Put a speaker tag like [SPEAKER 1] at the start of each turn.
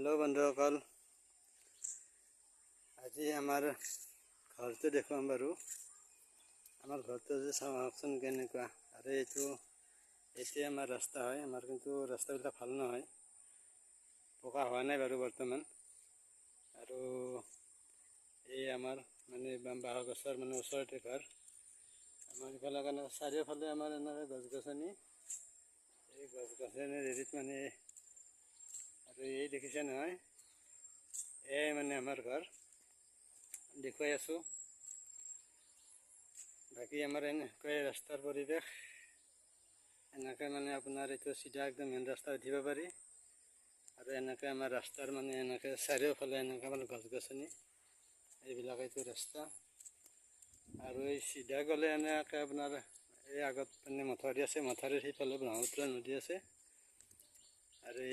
[SPEAKER 1] Hello बंधुসকল, আজি আমাৰ ঘৰটো দেখুৱাম বাৰু। আমাৰ ঘৰটো যে চাওকচোন কেনেকুৱা। আৰু এইটোৱে আমাৰ ৰাস্তা হয়। আমাৰ কিন্তু ৰাস্তাবিলাক ভাল নহয়, পকা হোৱা নাই বাৰু বৰ্তমান। আৰু এই আমাৰ মানে বাঁহ গছৰ মানে ওচৰতে ঘৰ। আমাৰ ইফালে কাৰণে চাৰিওফালে আমাৰ এনেকৈ গছ গছনি, এই গছ গছনিৰ হেৰিত মানে আৰু এই দেখিছে নহয়, এই মানে আমাৰ ঘৰ দেখুৱাই আছোঁ। বাকী আমাৰ এনেকৈ ৰাস্তাৰ পৰিৱেশ এনেকৈ মানে আপোনাৰ এইটো চিধা একদম মেইন ৰাস্তা উঠিব পাৰি। আৰু এনেকৈ আমাৰ ৰাস্তাৰ মানে এনেকৈ চাৰিওফালে এনেকৈ মানে গছ গছনি, এইবিলাক এইটো ৰাস্তা। আৰু এই চিধা গ'লে এনেকৈ আপোনাৰ এই আগত মানে মথাউৰি আছে, মথাউৰিৰ সেইফালে ব্ৰহ্মপুত্ৰ নদী আছে। আৰু